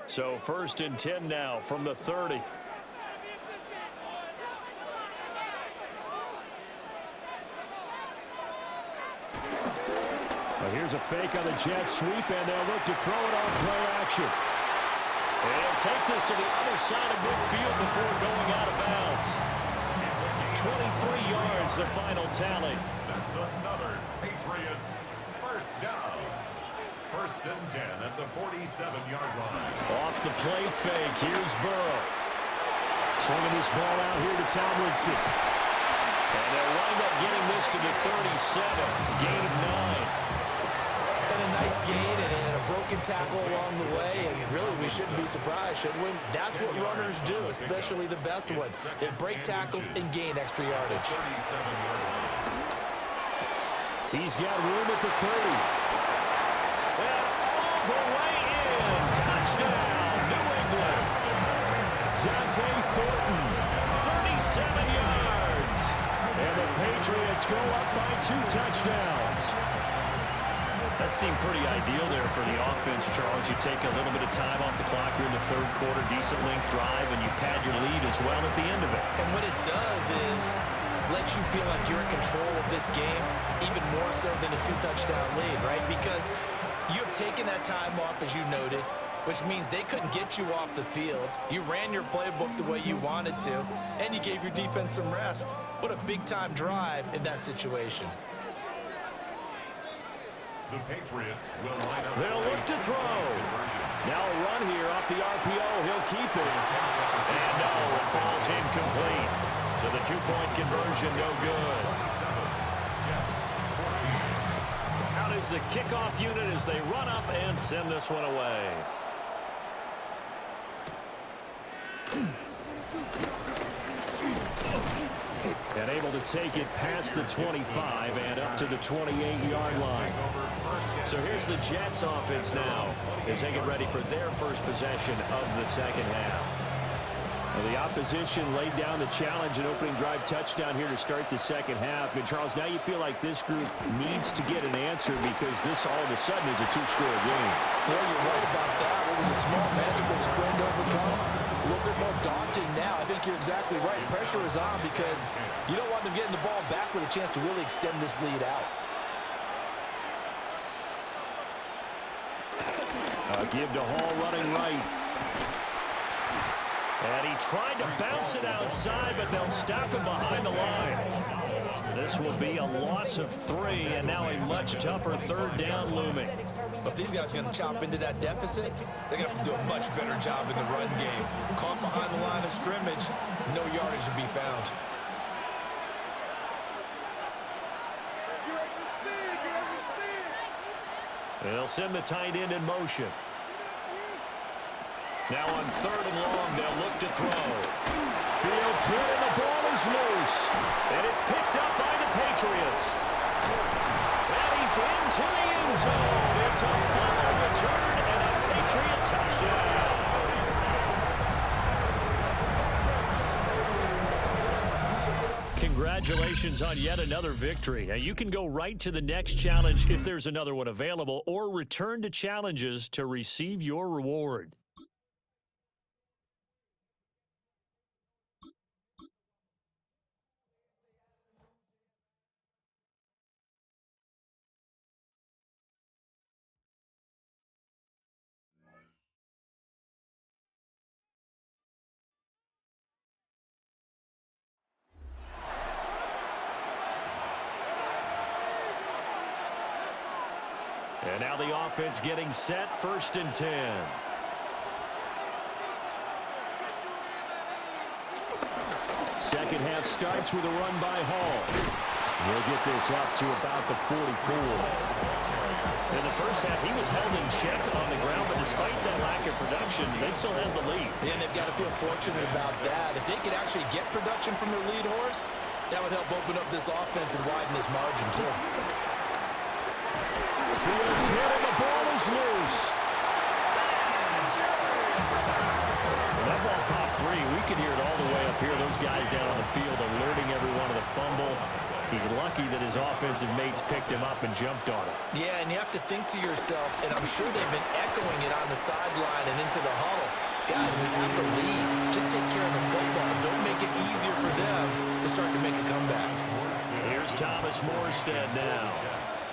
So 1st and 10 now from the 30. Well, here's a fake on the Jets sweep, and they'll look to throw it on play action. And he'll take this to the other side of midfield before going out of bounds. 23 yards, the final tally. That's another Patriots first down. 1st and 10 at the 47-yard line. Off the play fake, here's Burrow. Swinging this ball out here to Tomlinson. And they'll wind up getting this to the 37. Gain of 9. And a nice gain and a broken tackle along the way. And really, we shouldn't be surprised, should we? That's what runners do, especially the best ones. They break tackles and gain extra yardage. He's got room at the 30. And all the way in. Touchdown, New England. Dante Thornton, 37 yards. And the Patriots go up by 2 touchdowns. That seemed pretty ideal there for the offense, Charles. You take a little bit of time off the clock here in the 3rd quarter, decent length drive, and you pad your lead as well at the end of it. And what it does is let you feel like you're in control of this game, even more so than a 2-touchdown lead, right? Because you have taken that time off, as you noted, which means they couldn't get you off the field. You ran your playbook the way you wanted to, and you gave your defense some rest. What a big-time drive in that situation. The Patriots will line up. They'll look to throw. Now a run here off the RPO. He'll keep it. And no, it falls incomplete. So the 2-point conversion no good. Out is the kickoff unit as they run up and send this one away. And able to take it past the 25 and up to the 28-yard line. So here's the Jets offense now as they get ready for their first possession of the 2nd half. Well, the opposition laid down the challenge, an opening drive touchdown here to start the 2nd half. And, Charles, now you feel like this group needs to get an answer because this all of a sudden is a 2-score game. Well, you're right about that. It was a small magical spread to overcome. A little bit more daunting now. I think you're exactly right. Pressure is on because you don't want them getting the ball back with a chance to really extend this lead out. Give to Hall running right. And he tried to bounce it outside, but they'll stop him behind the line. This will be a loss of 3, and now a much tougher 3rd down looming. But these guys are going to chop into that deficit. They're going to have to do a much better job in the run game. Caught behind the line of scrimmage, no yardage to be found. They'll send the tight end in motion. Now on 3rd and long, they'll look to throw. Fields hit and the ball is loose. And it's picked up by the Patriots. And he's into the end zone. It's a fumble return and a Patriot touchdown. Congratulations on yet another victory. You can go right to the next challenge if there's another one available, or return to challenges to receive your reward. And now the offense getting set, 1st and 10. Second half starts with a run by Hall. We'll get this up to about the 44. In the first half, he was held in check on the ground, but despite that lack of production, they still have the lead. And they've got to feel fortunate about that. If they could actually get production from their lead horse, that would help open up this offense and widen this margin, too. Fields hit and the ball is loose. When that ball popped free, we could hear it all the way up here. Those guys down on the field alerting everyone of the fumble. He's lucky that his offensive mates picked him up and jumped on it. Yeah, and you have to think to yourself, and I'm sure they've been echoing it on the sideline and into the huddle. Guys, we have the lead. Just take care of the football. Don't make it easier for them to start to make a comeback. Here's Thomas Morstead now.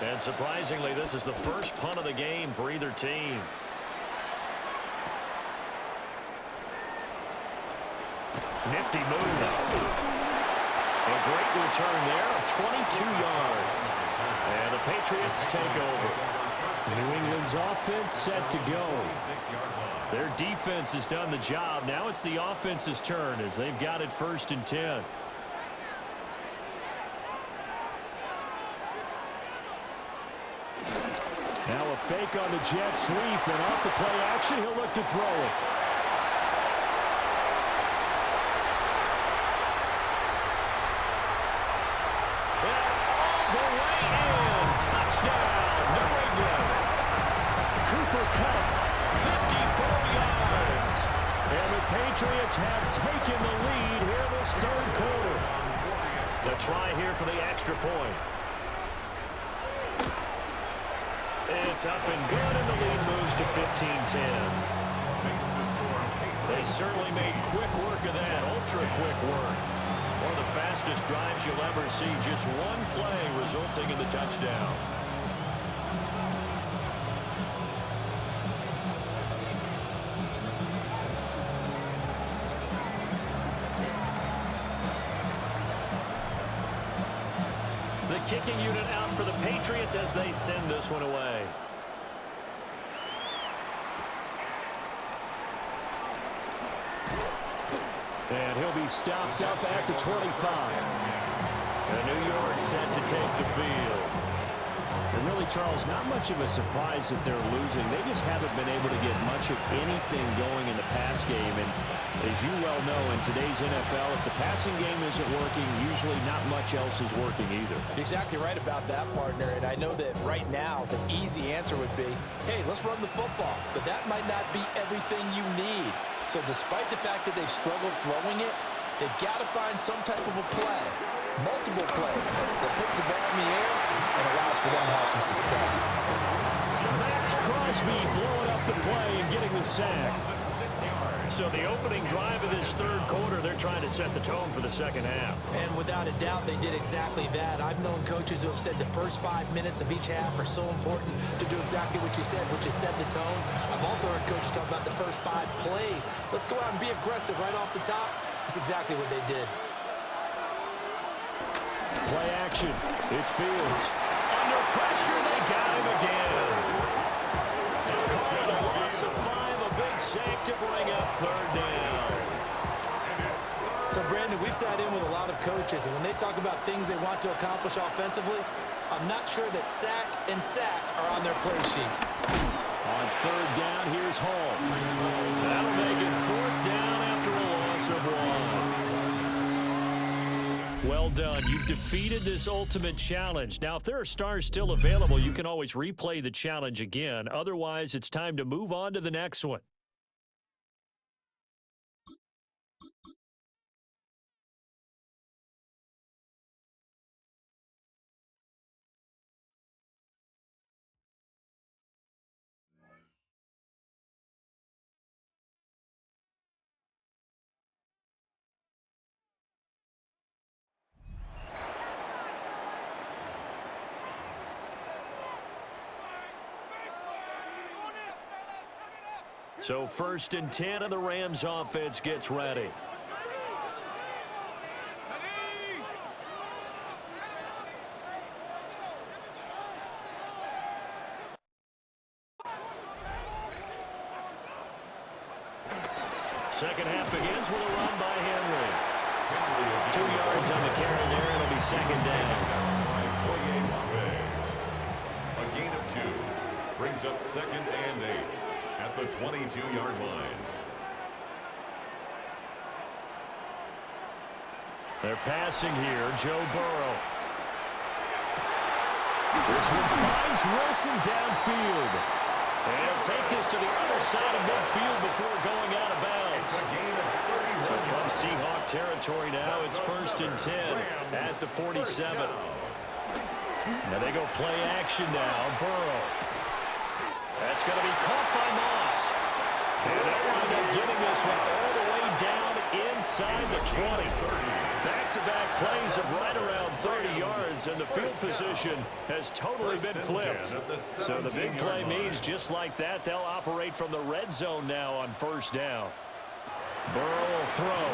And surprisingly, this is the first punt of the game for either team. Nifty move. A great return there of 22 yards. And the Patriots take over. New England's offense set to go. Their defense has done the job. Now it's the offense's turn as they've got it 1st and 10. Now a fake on the jet sweep, and off the play action, he'll look to throw it. Touchdown, New England. Cooper Kupp, 54 yards. And the Patriots have taken the lead here this 3rd quarter. The try here for the extra point. It's up and good, and the lead moves to 15-10. They certainly made quick work of that, ultra-quick work. One of the fastest drives you'll ever see, just one play resulting in the touchdown. The kicking unit out for the Patriots as they send this one away. And he'll be stopped up at the 25. And New York set to take the field. And really, Charles, not much of a surprise that they're losing. They just haven't been able to get much of anything going in the pass game. And as you well know, in today's NFL, if the passing game isn't working, usually not much else is working either. You're exactly right about that, partner. And I know that right now the easy answer would be, hey, let's run the football. But that might not be everything you need. So despite the fact that they've struggled throwing it, they've got to find some type of a play, multiple plays that puts the ball in the air and allows for them to have some success. Max Crosby blowing up the play and getting the sack. So the opening drive of this 3rd quarter, they're trying to set the tone for the 2nd half. And without a doubt, they did exactly that. I've known coaches who have said the first 5 minutes of each half are so important to do exactly what you said, which is set the tone. I've also heard coaches talk about the first 5 plays. Let's go out and be aggressive right off the top. That's exactly what they did. Play action. It's Fields. Under pressure, they got him again. Call a loss of 5, a big sack to bring up 3rd down. So, Brandon, we've sat in with a lot of coaches, and when they talk about things they want to accomplish offensively, I'm not sure that sack and sack are on their play sheet. On 3rd down, here's Hall. That'll make it 4th down after a loss of 1. Well done. You've defeated this ultimate challenge. Now, if there are stars still available, you can always replay the challenge again. Otherwise, it's time to move on to the next one. So 1st and 10, and the Rams offense gets ready. Second half begins with a run by Henry. 2 yards on the carry there. It'll be 2nd down. A gain of 2 brings up 2nd and 8 at the 22-yard line. They're passing here. Joe Burrow. This one finds Wilson downfield. And he'll take this to the other side of midfield before going out of bounds. So from Seahawk territory now, it's 1st and 10 at the 47. Now they go play action now. Burrow. That's going to be caught by Moss. And they'll wind up getting this one all the way down inside the 20. Back-to-back plays of right around 30 yards, and the field position has totally been flipped. So the big play means just like that, they'll operate from the red zone now on first down. Burrow will throw.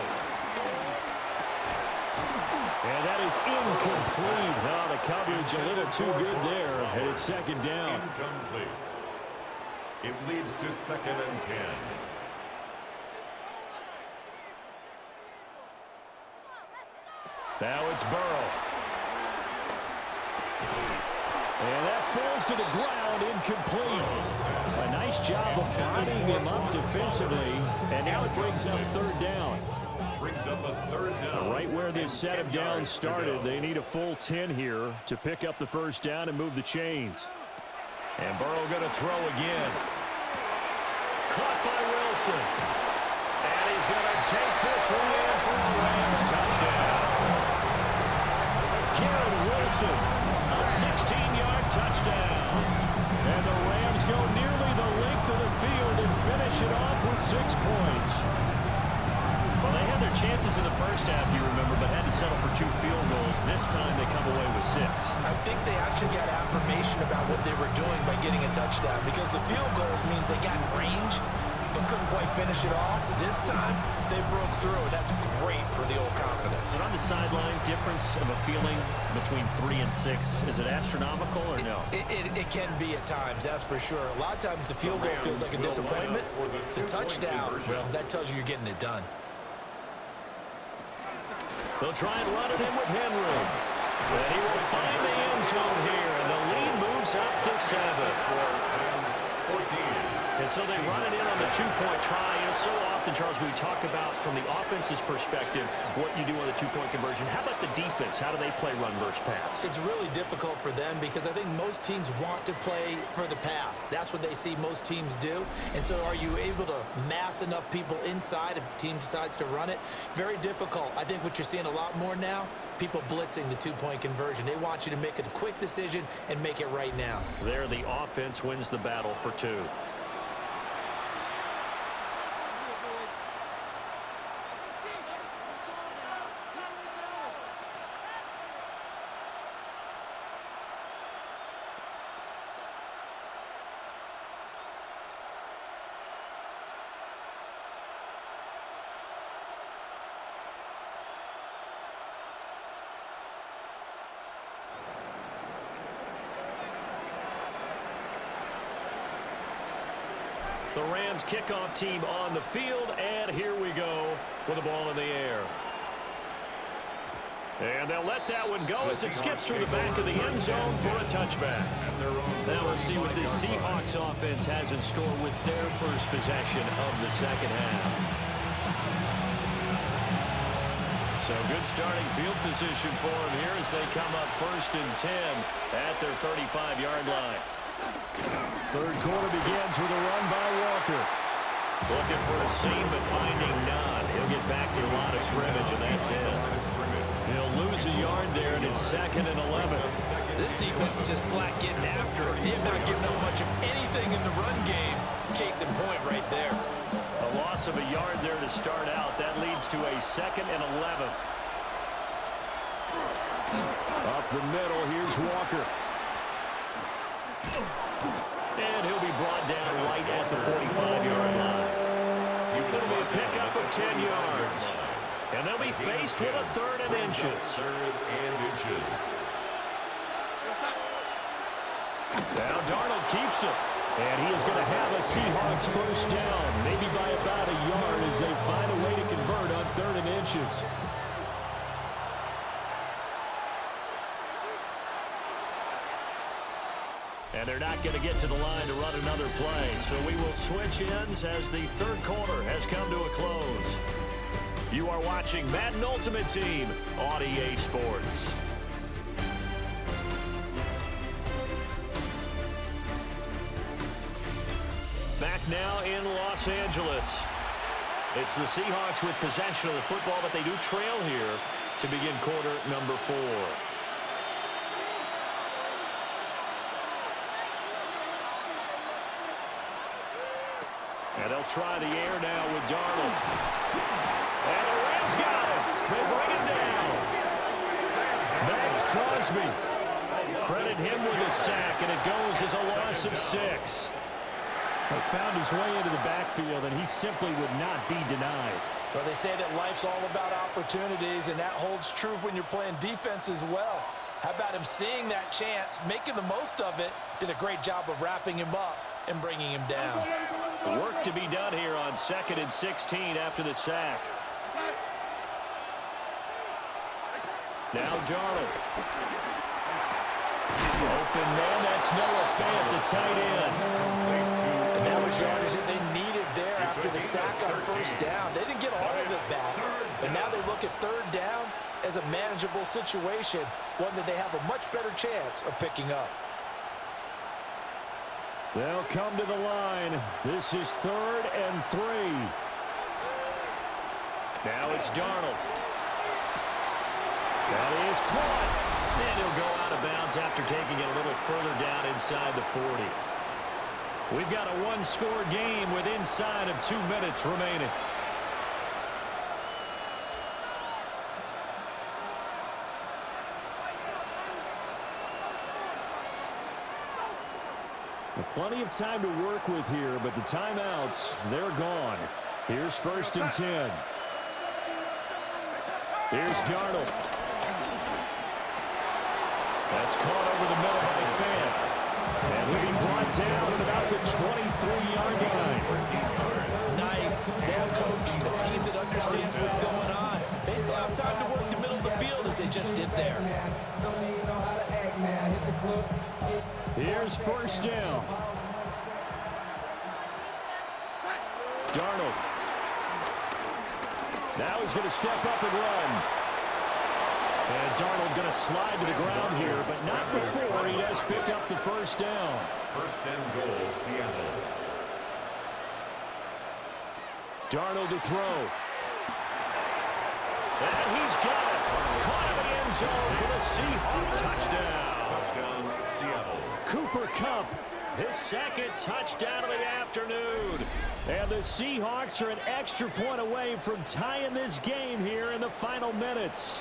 And that is incomplete. Now the coverage a little too good there, and it's second down. Incomplete. It leads to 2nd and 10. Now it's Burrow. And that falls to the ground, incomplete. A nice job of bodying him up defensively, and now it brings up third down. Brings up a 3rd down. Right where this set of downs started, they need a full 10 here to pick up the first down and move the chains. And Burrow going to throw again. Caught by Wilson. And he's going to take this one in for a Rams touchdown. Garrett Wilson, a 16-yard touchdown. And the Rams go nearly the length of the field and finish it off with 6 points. Well, they had their chances in the first half, you remember, but had to settle for 2 field goals. This time they come away with 6. I think they actually got affirmation about what they were doing by getting a touchdown, because the field goals means they got in range but couldn't quite finish it off. This time they broke through, and that's great for the old confidence. But on the sideline, difference of a feeling between 3 and 6, is it astronomical or no? It can be at times, that's for sure. A lot of times the field goal feels like a disappointment. The touchdown, well, that tells you you're getting it done. They'll try and run it in with Henry. And he will find the end zone here, and the lead moves up to 7. 14. And so they run it in on the 2-point try. And so often, Charles, we talk about from the offense's perspective what you do on the 2-point conversion. How about the defense? How do they play run versus pass? It's really difficult for them because I think most teams want to play for the pass. That's what they see most teams do. And so are you able to mass enough people inside if the team decides to run it? Very difficult. I think what you're seeing a lot more now, people blitzing the 2-point conversion. They want you to make a quick decision and make it right now. There, the offense wins the battle for 2. The Rams kickoff team on the field, and here we go with the ball in the air. And they'll let that one go as it skips through the back of the end zone for a touchback. Now we'll see what this Seahawks offense has in store with their first possession of the second half. So good starting field position for them here as they come up 1st and 10 at their 35-yard line. Third quarter begins with a run by Walker. Looking for a seam, but finding none. He'll get back to the line of scrimmage, and that's it. He'll lose a yard there, and it's 2nd and 11. This defense is just flat getting after it. They have not given up much of anything in the run game. Case in point right there. A loss of a yard there to start out. That leads to a 2nd and 11. Up the middle, here's Walker. And he'll be brought down right at the 45-yard line. It'll be a pickup of 10 yards. And they'll be faced with a 3rd and inches. 3rd and inches. Now Darnold keeps it. And he is going to have a Seahawks first down, maybe by about a yard as they find a way to convert on 3rd and inches. And they're not going to get to the line to run another play. So we will switch ends as the third quarter has come to a close. You are watching Madden Ultimate Team on EA Sports. Back now in Los Angeles. It's the Seahawks with possession of the football, but they do trail here to begin quarter number 4. They'll try the air now with Darnold. And the Rams got us. They bring it down. Max Crosby. Credit him with a sack, and it goes as a loss of 6. He found his way into the backfield, and he simply would not be denied. Well, they say that life's all about opportunities, and that holds true when you're playing defense as well. How about him seeing that chance, making the most of it, did a great job of wrapping him up and bringing him down. Work to be done here on 2nd and 16 after the sack. Now Darnold. Open man, that's Noah Fant, the tight end. And that was yardage that they needed there after the sack on 1st down. They didn't get all of it back, but now they look at 3rd down as a manageable situation, one that they have a much better chance of picking up. They'll come to the line. This is 3rd and 3. Now it's Darnold. That is caught. And he'll go out of bounds after taking it a little further down inside the 40. We've got a one-score game with inside of 2 minutes remaining. Plenty of time to work with here, but the timeouts, they're gone. Here's 1st and 10. Here's Darnold. That's caught over the middle by Fant. And he'll be brought down at about the 23-yard line. Nice, well-coached, a team that understands what's going on. They still have time to work the middle of the field as they just did there. Here's 1st down. Darnold. Now he's going to step up and run. And Darnold going to slide to the ground here, but not before he does pick up the 1st down. 1st and goal, Seattle. Darnold to throw. And he's got it. Caught in the end zone for the Seahawks touchdown. Touchdown, Seattle. Cooper Kupp, his 2nd touchdown of the afternoon. And the Seahawks are an extra point away from tying this game here in the final minutes.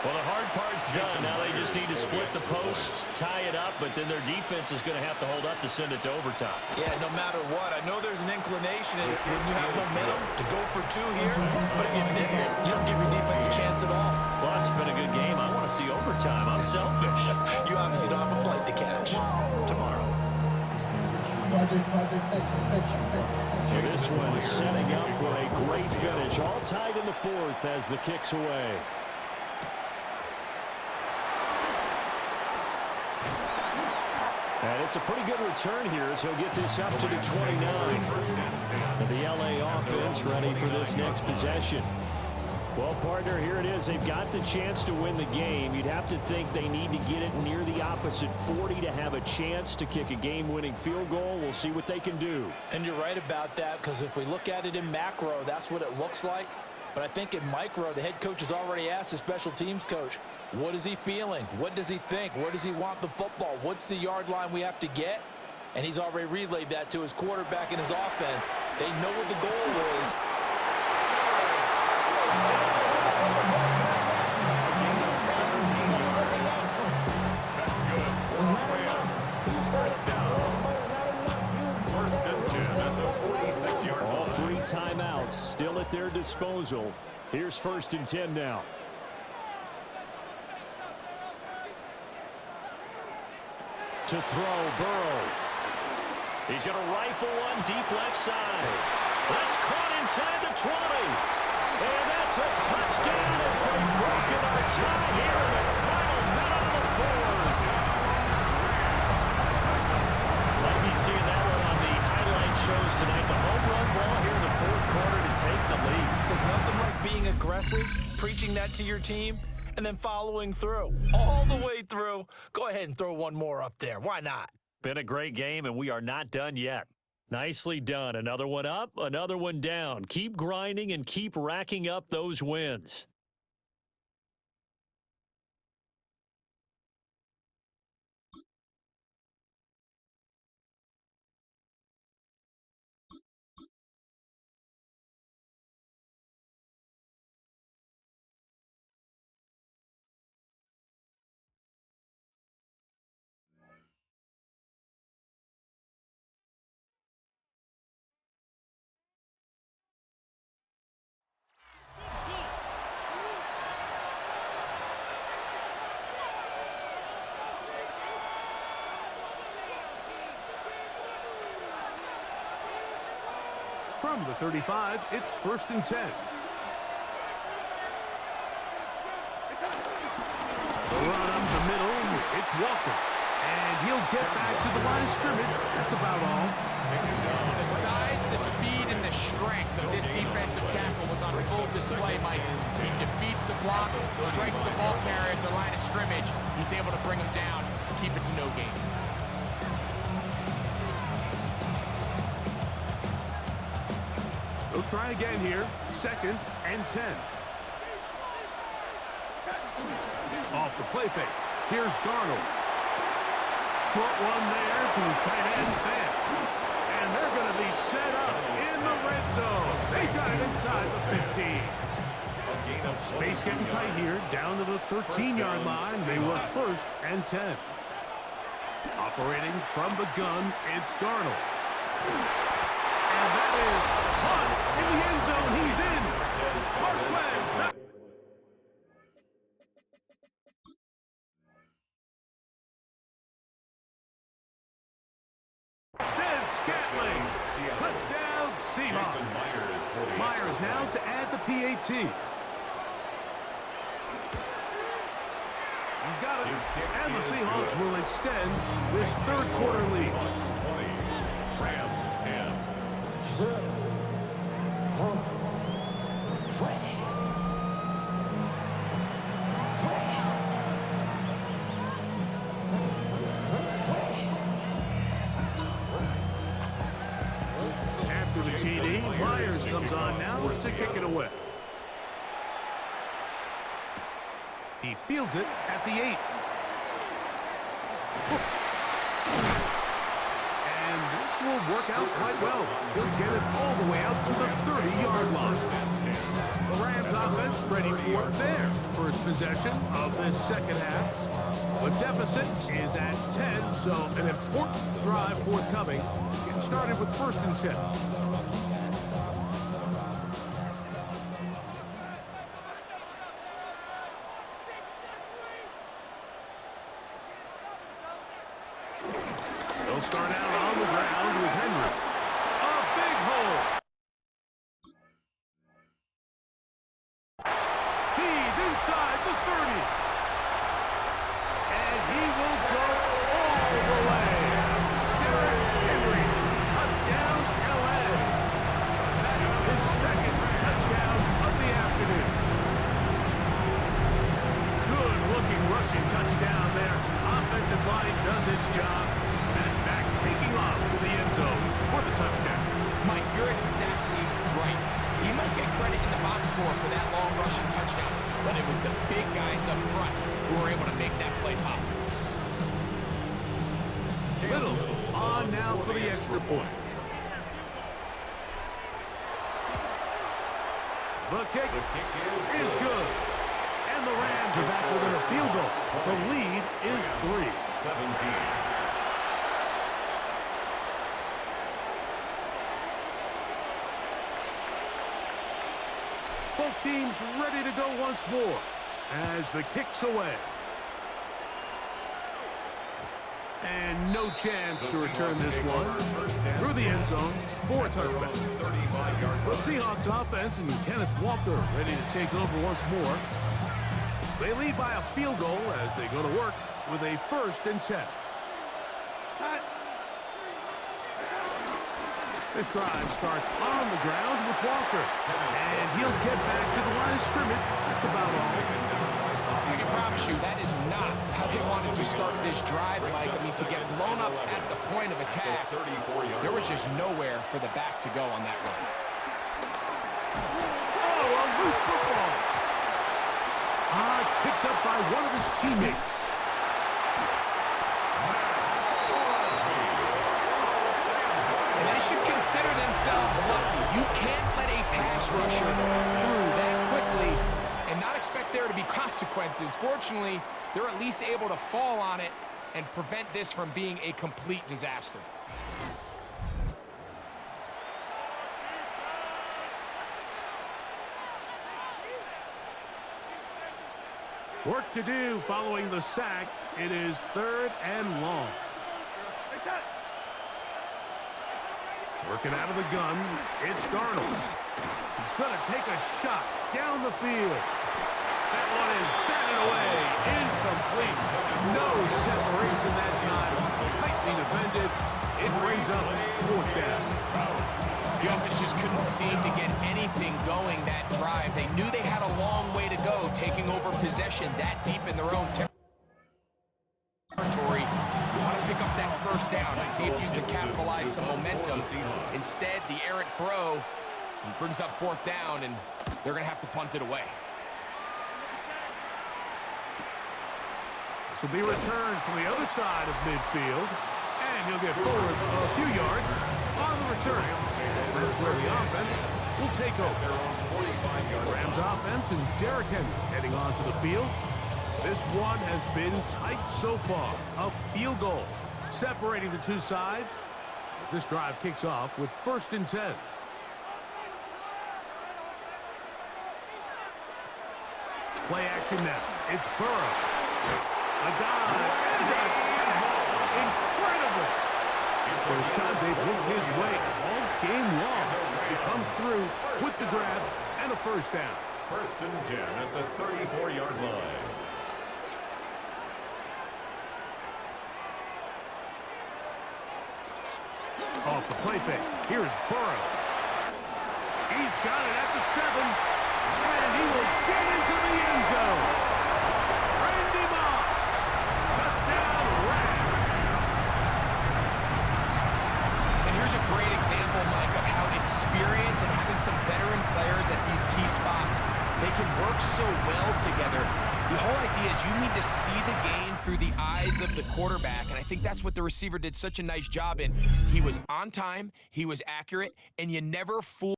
Well, the hard part's done. Now they just need to split the post, tie it up, but then their defense is going to have to hold up to send it to overtime. Yeah, no matter what. I know there's an inclination when you have momentum to go for 2 here, but if you miss it, you don't give your defense a chance at all. Plus, it's been a good game. I want to see overtime. I'm selfish. You obviously don't have a flight to catch. Tomorrow. So this one is setting up for a great finish. All tied in the 4th as the kick's away. And it's a pretty good return here, so he'll get this up to the 29. And the LA offense ready for this next possession. Well, partner, here it is. They've got the chance to win the game. You'd have to think they need to get it near the opposite 40 to have a chance to kick a game-winning field goal. We'll see what they can do. And you're right about that, because if we look at it in macro, that's what it looks like. But I think in micro, the head coach has already asked the special teams coach, what is he feeling? What does he think? Where does he want the football? What's the yard line we have to get? And he's already relayed that to his quarterback and his offense. They know what the goal is. That's good. Rams. 1st down. 1st and 10 at the 46-yard line. All 3 timeouts still at their disposal. Here's 1st and 10 now. To throw, Burrow. He's going to rifle one deep left side. That's caught inside the 20. And that's a touchdown as they've broken our tie here in the final minute of the 4th. Might be seeing that one on the highlight shows tonight. The home run ball here in the 4th quarter to take the lead. There's nothing like being aggressive, preaching that to your team, and then following through. All the way through. Go ahead and throw one more up there. Why not? Been a great game, and we are not done yet. Nicely done. Another one up, another one down. Keep grinding and keep racking up those wins. From the 35, it's 1st and 10. The run up the middle, it's Walker. And he'll get back to the line of scrimmage. That's about all. The size, the speed, and the strength of this defensive tackle was on full display, Mike. He defeats the block, strikes the ball carrier at the line of scrimmage. He's able to bring him down and keep it to no gain. They'll try again here. 2nd and 10. Off the play fake. Here's Darnold. Short one there to his tight end, Fan. And they're going to be set up in the red zone. They got it inside the 15. Space getting tight here. Down to the 13-yard line. They work 1st and 10. Operating from the gun, it's Darnold. And that is Hunt in the end zone. He's in. Marquez. Touchdown, Seahawks. Myers now to add the PAT. He's got it. And the Seahawks will extend this 3rd quarter lead. 20, Rams 10. After the TD, Myers comes on now to kick it away. He fields it at the 8. And this will work out quite well. He'll get it all the way out to the 30-yard line. The Rams offense ready for their first possession of this 2nd half. The deficit is at 10, so an important drive forthcoming. Getting started with 1st and 10. They'll start out on the ground with Henry. A big hole. He's inside the 30. And he will go all the way. Derrick Henry, touchdown, LA. That is his 2nd touchdown of the afternoon. Good-looking rushing touchdown there. Offensive line does its job. And back taking off to the end zone for the touchdown. Mike, you're exactly right. He might get credit in the box score for that long rushing touchdown, but it was the big guys up front who were able to make that play possible. Little on now for the extra point. The kick is good. And the Rams are back within a field goal. The lead is 3. 17. Both teams ready to go once more as the kick's away. And no chance to return this one through the end zone for a touchback. The Seahawks offense and Kenneth Walker ready to take over once more. They lead by a field goal as they go to work with a 1st and 10. This drive starts on the ground with Walker. And he'll get back to the line of scrimmage. That's about all. I can promise you that is not how they wanted to start this drive, Mike. I mean, to get blown up at the point of attack, there was just nowhere for the back to go on that run. Oh, a loose football. It's picked up by one of his teammates. And they should consider themselves lucky. You can't let a pass rusher through that quickly and not expect there to be consequences. Fortunately, they're at least able to fall on it and prevent this from being a complete disaster. Work to do following the sack. It is 3rd and long. Working out of the gun, it's Darnold. He's going to take a shot down the field. That one is batted away. Incomplete. No separation that time. Tightly defended. It brings up fourth down. The offense just couldn't seem to get anything going that drive. They knew they had a long way to go, taking over possession that deep in their own territory. You want to pick up that first down and see if you can capitalize some momentum. Instead, the errant throw brings up fourth down, and they're going to have to punt it away. This will be returned from the other side of midfield, and he'll get forward a few yards on the return. That's where the offense will take over. Rams offense and Derrick Henry heading onto the field. This one has been tight so far. A field goal separating the two sides as this drive kicks off with 1st and 10. Play action now. It's Burrow. A dive and a catch. Incredible. First time they've worked his way all game long. He comes through with the grab and a first down. 1st and 10 at the 34-yard line. Off the play fake. Here's Burrow. He's got it at the 7. And he will get into the end zone. Randy Moss. Touchdown, Rams. And here's a great example, Mike, of how experience and having some veteran players at these key spots, they can work so well together. The whole idea is you need to see the game through the eyes of the quarterback, and I think that's what the receiver did such a nice job in. He was on time, he was accurate, and you never fool